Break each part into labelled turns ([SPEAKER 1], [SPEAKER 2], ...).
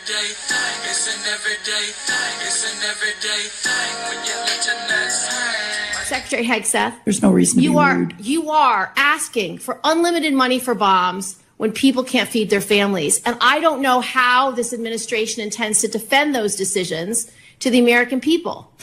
[SPEAKER 1] everyday thing. It's an everyday thing. It's an everyday thing when you let your nuts hang.
[SPEAKER 2] Secretary Hegseth,
[SPEAKER 3] there's no reason to be rude.
[SPEAKER 2] You are asking for unlimited money for bombs when people can't feed their families. And I don't know how this administration intends to defend those decisions to the American people.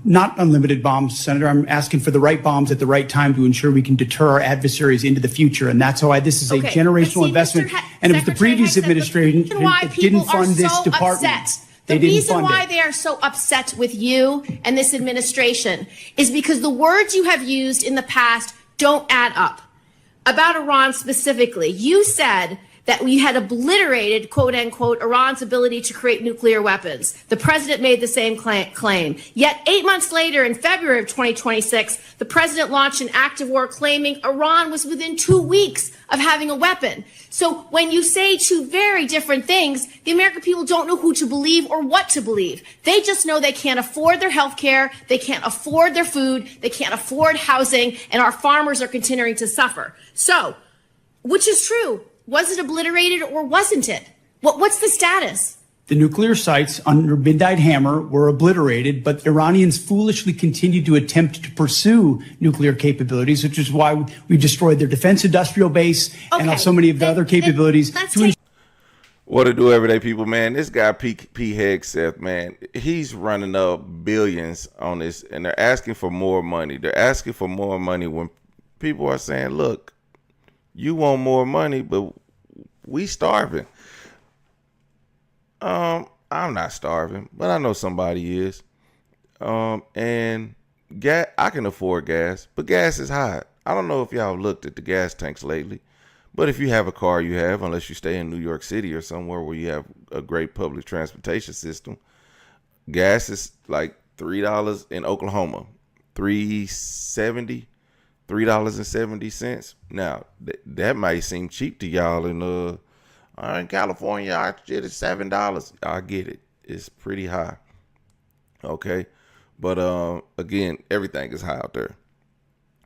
[SPEAKER 3] Not unlimited bombs, Senator. I'm asking for the right bombs at the right time to ensure we can deter our adversaries into the future. And that's why this is a generational investment. And it was the previous administration that didn't fund this department.
[SPEAKER 2] The reason why they are so upset with you and this administration is because the words you have used in the past don't add up. About Iran specifically, you said that we had obliterated, quote unquote, Iran's ability to create nuclear weapons. The president made the same claim. Yet 8 months later, in February of 2026, the president launched an act of war claiming Iran was within 2 weeks of having a weapon. So when you say two very different things, the American people don't know who to believe or what to believe. They just know they can't afford their health care, they can't afford their food, they can't afford housing, and our farmers are continuing to suffer. So, which is true? Was it obliterated or wasn't it? What's the status?
[SPEAKER 3] The nuclear sites under Midnight Hammer were obliterated, but Iranians foolishly continued to attempt to pursue nuclear capabilities, which is why we destroyed their defense industrial base and so many of the other capabilities.
[SPEAKER 4] What to do, everyday people, man? This guy, P. Hegseth, man, he's running up billions on this, and they're asking for more money. They're asking for more money when people are saying, look, you want more money, but we starving. I'm not starving, but I know somebody is. And gas, I can afford gas, but gas is high. I don't know if y'all looked at the gas tanks lately, but if you have a car, you have, unless you stay in New York City or somewhere where you have a great public transportation system. Gas is like $3 in Oklahoma, $3.70. $3.70. Now that might seem cheap to y'all in California. Our shit is $7. I get it. It's pretty high. Okay, but again, everything is high out there.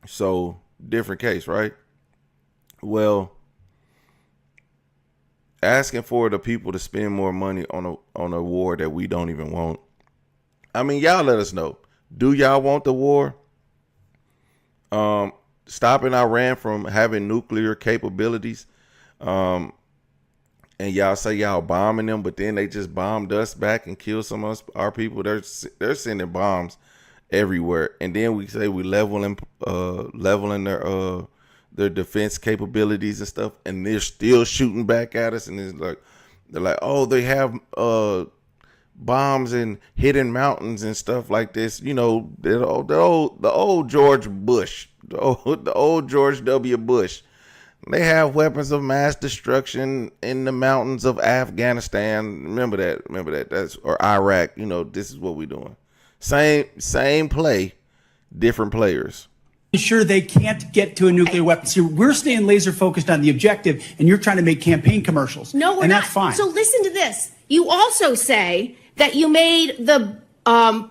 [SPEAKER 4] So different case, right? Well, asking for the people to spend more money on a war that we don't even want. I mean, y'all let us know. Do y'all want the war? Stopping Iran from having nuclear capabilities. And y'all say y'all bombing them, but then they just bombed us back and killed some of our people. They're sending bombs everywhere. And then we say we leveling their defense capabilities and stuff, and they're still shooting back at us. And it's like, they're like, oh, they have bombs in hidden mountains and stuff like this. You know, the old George Bush, the old George W. Bush. They have weapons of mass destruction in the mountains of Afghanistan. Remember that. That's, or Iraq. You know, this is what we're doing. Same play, different players.
[SPEAKER 3] Sure, they can't get to a nuclear weapon. So we're staying laser focused on the objective, and you're trying to make campaign commercials.
[SPEAKER 2] No, we're
[SPEAKER 3] and
[SPEAKER 2] not.
[SPEAKER 3] That's fine.
[SPEAKER 2] So listen to this. You also say that you made the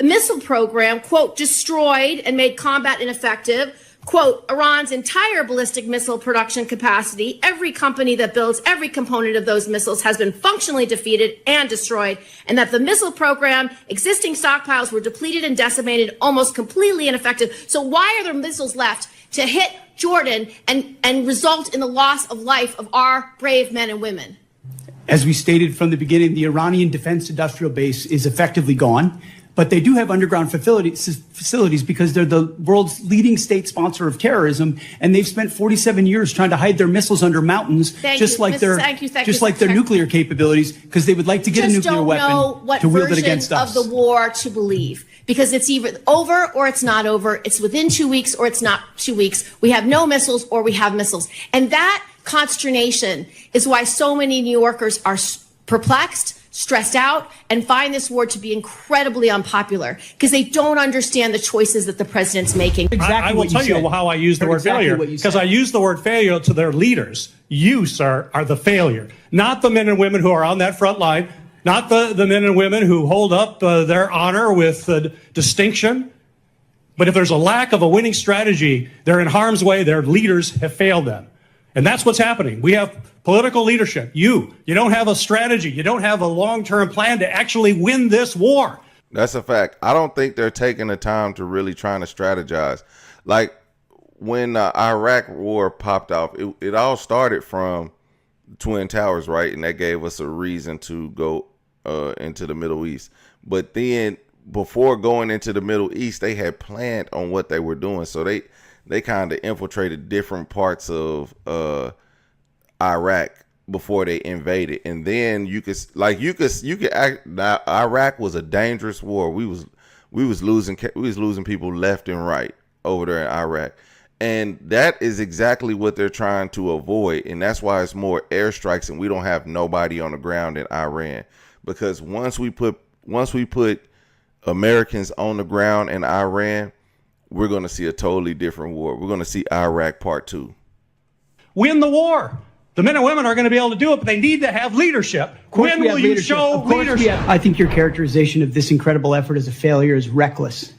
[SPEAKER 2] missile program, quote, destroyed and made combat ineffective. Quote, Iran's entire ballistic missile production capacity, every company that builds every component of those missiles has been functionally defeated and destroyed, and that the missile program, existing stockpiles were depleted and decimated, almost completely ineffective. So why are there missiles left to hit Jordan and result in the loss of life of our brave men and women?
[SPEAKER 3] As we stated from the beginning, the Iranian defense industrial base is effectively gone. But they do have underground facilities because they're the world's leading state sponsor of terrorism, and they've spent 47 years trying to hide their missiles under mountains, just like their nuclear capabilities, because they would like to get a nuclear weapon to wield it against us.
[SPEAKER 2] Of the war to believe, because it's either over or it's not over. It's within 2 weeks or it's not 2 weeks. We have no missiles or we have missiles, and that consternation is why so many New Yorkers are perplexed, stressed out, and find this war to be incredibly unpopular because they don't understand the choices that the president's making.
[SPEAKER 5] I will tell you how I use the word failure, because I use the word failure to their leaders. You, sir, are the failure, not the men and women who are on that front line, not the men and women who hold up their honor with distinction. But if there's a lack of a winning strategy, they're in harm's way. Their leaders have failed them. And that's what's happening. We have political leadership. You don't have a strategy. You don't have a long-term plan to actually win this war.
[SPEAKER 4] That's a fact. I don't think they're taking the time to really trying to strategize. Like when the Iraq war popped off, it all started from Twin Towers, right? And that gave us a reason to go into the Middle East. But then before going into the Middle East, they had planned on what they were doing. So they kind of infiltrated different parts of Iraq before they invaded. And then you could act. Now, Iraq was a dangerous war. We was losing people left and right over there in Iraq. And that is exactly what they're trying to avoid. And that's why it's more airstrikes and we don't have nobody on the ground in Iran. Because once we put Americans on the ground in Iran, we're going to see a totally different war. We're going to see Iraq Part 2.
[SPEAKER 5] Win the war. The men and women are going to be able to do it, but they need to have leadership. When will you show leadership?
[SPEAKER 3] I think your characterization of this incredible effort as a failure is reckless.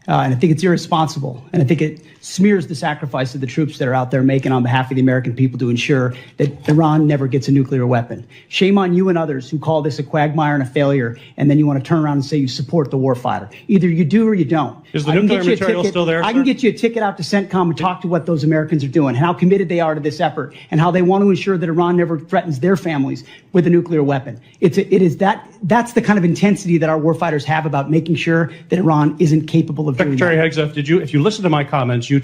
[SPEAKER 3] And I think it's irresponsible. And I think it smears the sacrifice of the troops that are out there making on behalf of the American people to ensure that Iran never gets a nuclear weapon. Shame on you and others who call this a quagmire and a failure, and then you want to turn around and say you support the warfighter. Either you do or you don't.
[SPEAKER 5] Is the nuclear material still there,
[SPEAKER 3] I can get you a ticket out to CENTCOM and talk to what those Americans are doing, and how committed they are to this effort, and how they want to ensure that Iran never threatens their families with a nuclear weapon. That's the kind of intensity that our warfighters have about making sure that Iran isn't capable of doing that.
[SPEAKER 5] Secretary Hegseth, if you listen to my comments, you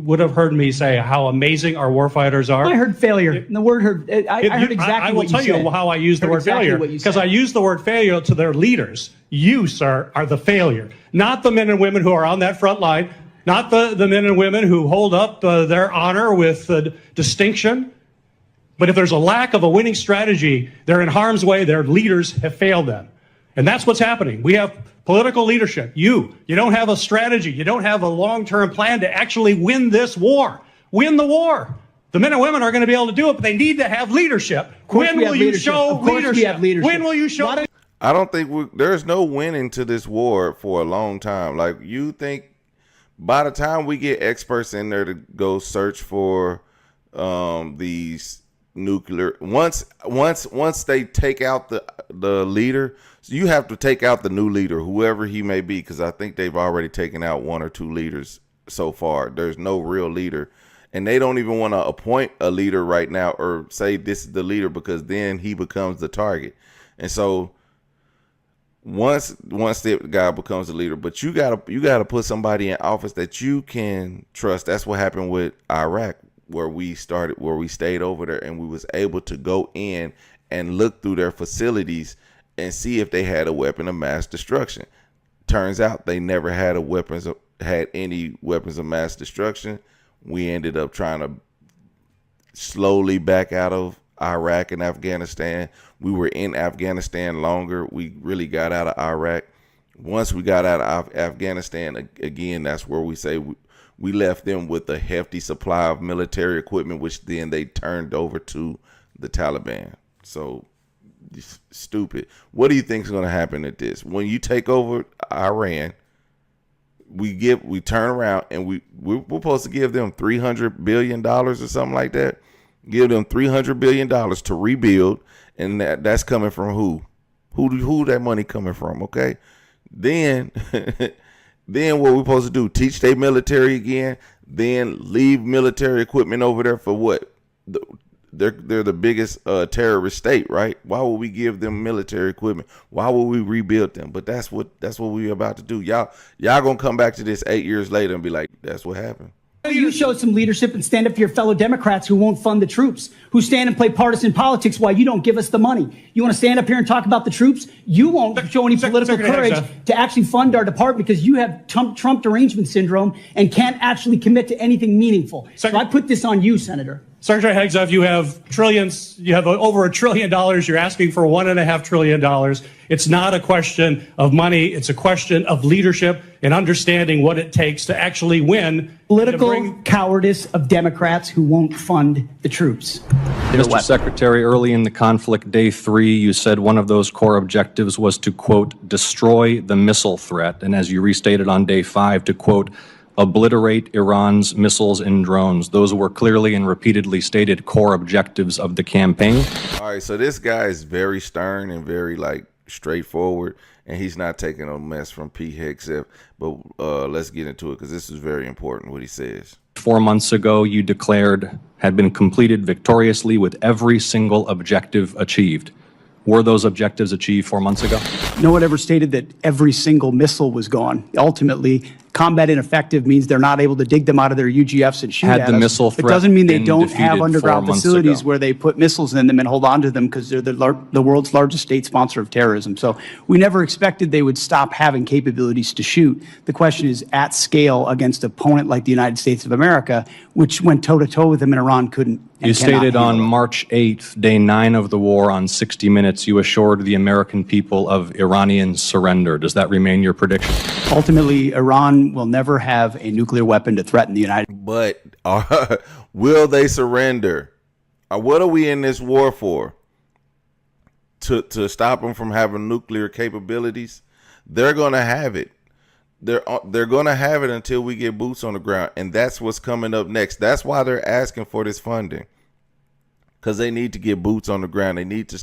[SPEAKER 5] would have heard me say how amazing our warfighters are.
[SPEAKER 3] I heard failure. And the word heard. I heard exactly what you said.
[SPEAKER 5] I will tell you how I use the word failure, because I use the word failure to their leaders. You, sir, are the failure, not the men and women who are on that front line, not the men and women who hold up their honor with distinction. But if there's a lack of a winning strategy, they're in harm's way. Their leaders have failed them. And that's what's happening. We have political leadership. You don't have a strategy. You don't have a long-term plan to actually win this war. Win the war. The men and women are going to be able to do it, but they need to have leadership. When will you show leadership? When will you show?
[SPEAKER 4] I don't think there's no winning to this war for a long time. Like, you think by the time we get experts in there to go search for these nuclear, once they take out the leader, so you have to take out the new leader, whoever he may be, because I think they've already taken out one or two leaders so far. There's no real leader, and they don't even want to appoint a leader right now or say this is the leader, because then he becomes the target. And so once the guy becomes the leader, but you gotta put somebody in office that you can trust. That's what happened with Iraq, where we stayed over there and we was able to go in and look through their facilities and see if they had a weapon of mass destruction. Turns out they never had any weapons of mass destruction. We ended up trying to slowly back out of Iraq and Afghanistan. We were in Afghanistan longer. We really got out of Iraq. Once we got out of Afghanistan, again, that's where we say we left them with a hefty supply of military equipment, which then they turned over to the Taliban. So stupid. What do you think is going to happen at this? When you take over Iran, we turn around and we're supposed to give them $300 billion or something like that. Give them $300 billion to rebuild, and that's coming from who? Who that money coming from? Okay, then then what we supposed to do? Teach their military again? Then leave military equipment over there for what? They're the biggest terrorist state, right? Why would we give them military equipment? Why would we rebuild them? But that's what we're about to do. Y'all gonna come back to this 8 years later and be like, that's what happened.
[SPEAKER 3] You show some leadership and stand up to your fellow Democrats who won't fund the troops, who stand and play partisan politics while you don't give us the money. You want to stand up here and talk about the troops? You won't show any political courage to actually fund our department because you have Trump derangement syndrome and can't actually commit to anything meaningful. So I put this on you, Senator.
[SPEAKER 5] Secretary Hegseth, you have trillions, you have over $1 trillion. You're asking for $1.5 trillion. It's not a question of money. It's a question of leadership and understanding what it takes to actually win.
[SPEAKER 3] Political cowardice of Democrats who won't fund the troops.
[SPEAKER 6] Mr. Secretary, early in the conflict, day 3, you said one of those core objectives was to, quote, destroy the missile threat. And as you restated on day 5, to, quote, obliterate Iran's missiles and drones. Those were clearly and repeatedly stated core objectives of the campaign.
[SPEAKER 4] All right, so this guy is very stern and very straightforward, and he's not taking a mess from P. Hegseth. But let's get into it because this is very important what he says.
[SPEAKER 6] 4 months ago, you declared had been completed victoriously with every single objective achieved. Were those objectives achieved 4 months ago?
[SPEAKER 3] No one ever stated that every single missile was gone. Ultimately, combat ineffective means they're not able to dig them out of their UGFs and shoot
[SPEAKER 6] Had
[SPEAKER 3] at
[SPEAKER 6] the
[SPEAKER 3] us.
[SPEAKER 6] missile
[SPEAKER 3] It
[SPEAKER 6] threat
[SPEAKER 3] doesn't mean they
[SPEAKER 6] been
[SPEAKER 3] don't
[SPEAKER 6] defeated
[SPEAKER 3] have
[SPEAKER 6] 4
[SPEAKER 3] underground
[SPEAKER 6] months
[SPEAKER 3] facilities
[SPEAKER 6] ago?
[SPEAKER 3] where they put missiles in them and hold on to them because they're the world's largest state sponsor of terrorism. So we never expected they would stop having capabilities to shoot. The question is at scale against an opponent like the United States of America, which went toe-to-toe with them and Iran couldn't.
[SPEAKER 6] You stated on March 8th, day 9 of the war, on 60 Minutes, you assured the American people of Iranian surrender. Does that remain your prediction?
[SPEAKER 3] Ultimately, Iran will never have a nuclear weapon to threaten the United States.
[SPEAKER 4] But will they surrender? What are we in this war for? To stop them from having nuclear capabilities? They're going to have it. They're going to have it until we get boots on the ground, and that's what's coming up next. That's why they're asking for this funding, because they need to get boots on the ground. They need to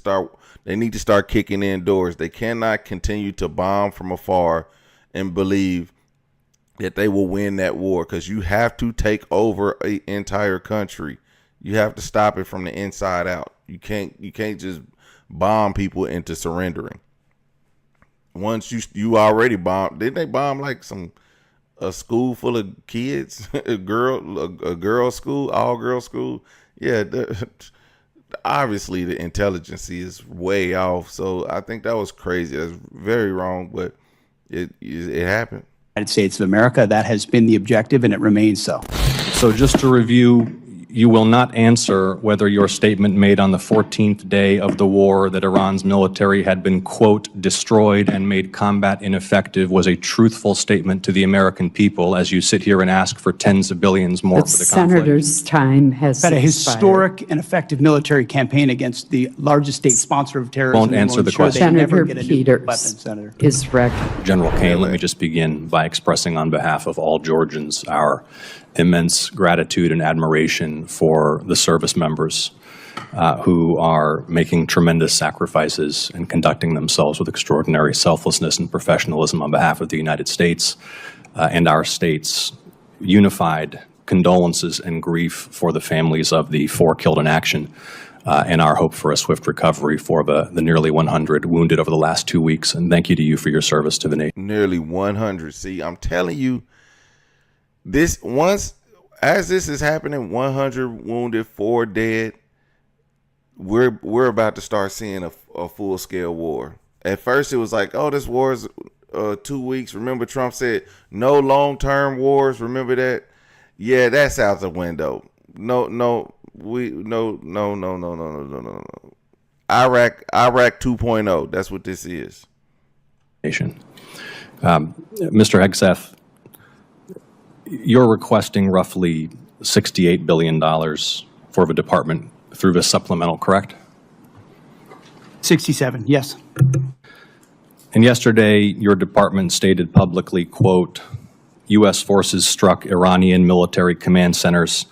[SPEAKER 4] start kicking in doors. They cannot continue to bomb from afar and believe that they will win that war, because you have to take over an entire country. You have to stop it from the inside out. You can't just bomb people into surrendering. Once you already bombed, didn't they bomb a school full of kids, a girls school, all girls school? Yeah, obviously the intelligence is way off. So I think that was crazy. That's very wrong, but it happened.
[SPEAKER 3] United States of America, that has been the objective, and it remains so.
[SPEAKER 6] So just to review, you will not answer whether your statement made on the 14th day of the war that Iran's military had been, quote, destroyed and made combat ineffective was a truthful statement to the American people as you sit here and ask for tens of billions more for the conflict.
[SPEAKER 7] Senator's time has
[SPEAKER 3] Had a
[SPEAKER 7] expired.
[SPEAKER 3] historic and effective military campaign against the largest state sponsor of terrorism.
[SPEAKER 6] Won't answer the question.
[SPEAKER 3] They never
[SPEAKER 7] Senator
[SPEAKER 3] get a nuclear weapon,
[SPEAKER 7] Peters
[SPEAKER 3] Senator.
[SPEAKER 7] is recognized.
[SPEAKER 6] General Kane, let me just begin by expressing on behalf of all Georgians our immense gratitude and admiration for the service members who are making tremendous sacrifices and conducting themselves with extraordinary selflessness and professionalism on behalf of the United States and our state's unified condolences and grief for the families of the 4 killed in action and our hope for a swift recovery for the nearly 100 wounded over the last 2 weeks. And thank you to you for your service to the nation.
[SPEAKER 4] Nearly 100. See, I'm telling you, as this is happening, 100 wounded, 4 dead, we're about to start seeing a full scale war. At first it was like, oh, this war is 2 weeks. Remember Trump said no long-term wars. Remember that? Yeah, that's out the window. No. Iraq 2.0. That's what this is.
[SPEAKER 6] Mr. Hegseth, you're requesting roughly $68 billion for the department through the supplemental, correct?
[SPEAKER 3] 67, yes.
[SPEAKER 6] And yesterday, your department stated publicly, quote, U.S. forces struck Iranian military command centers,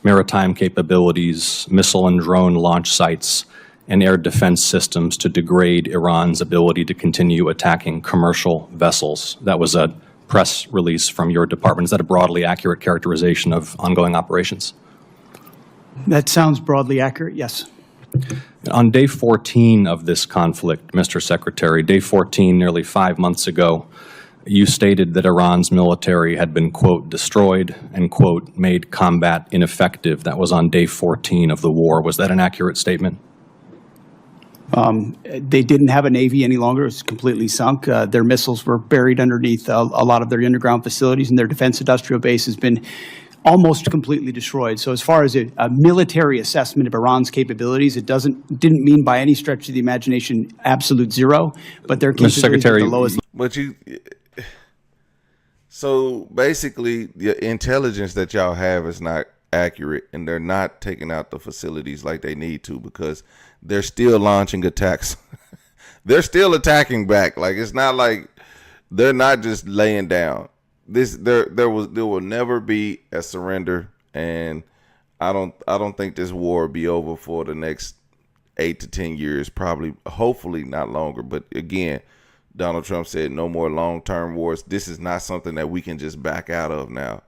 [SPEAKER 6] maritime capabilities, missile and drone launch sites, and air defense systems to degrade Iran's ability to continue attacking commercial vessels. That was a press release from your department. Is that a broadly accurate characterization of ongoing operations?
[SPEAKER 3] That sounds broadly accurate, yes.
[SPEAKER 6] On day 14 of this conflict, Mr. Secretary, day 14, nearly 5 months ago, you stated that Iran's military had been, quote, destroyed and, quote, made combat ineffective. That was on day 14 of the war. Was that an accurate statement?
[SPEAKER 3] They didn't have a Navy any longer. It was completely sunk. Their missiles were buried underneath a lot of their underground facilities, and their defense industrial base has been almost completely destroyed. So as far as a military assessment of Iran's capabilities, it didn't mean by any stretch of the imagination absolute zero, but their capabilities are the lowest.
[SPEAKER 4] But so basically the intelligence that y'all have is not accurate, and they're not taking out the facilities like they need to, because they're still launching attacks. They're still attacking back. Like, it's not like they're not just laying down. there will never be a surrender, and I don't think this war will be over for the next 8 to 10 years, probably, hopefully not longer. But again, Donald Trump said no more long-term wars. This is not something that we can just back out of now.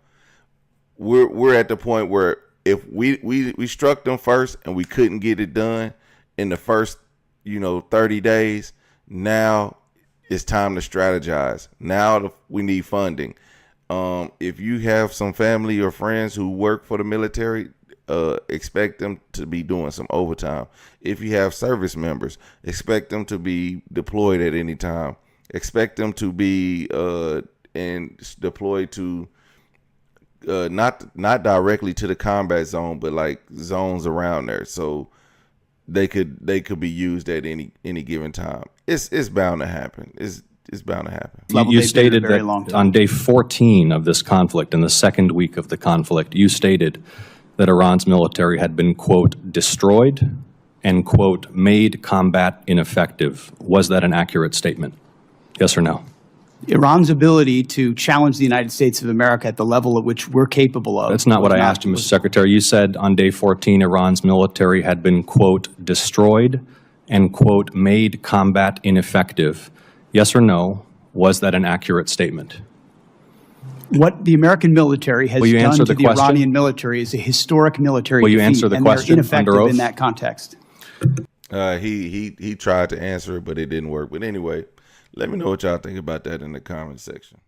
[SPEAKER 4] We're at the point where if we struck them first and we couldn't get it done in the first 30 days, now it's time to strategize. Now we need funding. If you have some family or friends who work for the military, expect them to be doing some overtime. If you have service members, expect them to be deployed at any time. Expect them to be deployed to not directly to the combat zone, but like zones around there, so they could be used at any given time. It's bound to happen. It's bound to happen.
[SPEAKER 6] You stated that on day 14 of this conflict, in the second week of the conflict, you stated that Iran's military had been, quote, destroyed and, quote, made combat ineffective. Was that an accurate statement? Yes or no?
[SPEAKER 3] Iran's ability to challenge the United States of America at the level at which we're capable of.
[SPEAKER 6] That's not what I asked you, Mr. Secretary. You said on day 14, Iran's military had been, quote, destroyed and, quote, made combat ineffective. Yes or no? Was that an accurate statement?
[SPEAKER 3] What the American military has done to the Iranian military is a historic military defeat.
[SPEAKER 6] Will you answer the question
[SPEAKER 3] they're ineffective
[SPEAKER 6] under oath?
[SPEAKER 3] in that context.
[SPEAKER 4] He tried to answer it, but it didn't work. But anyway, let me know what y'all think about that in the comment section.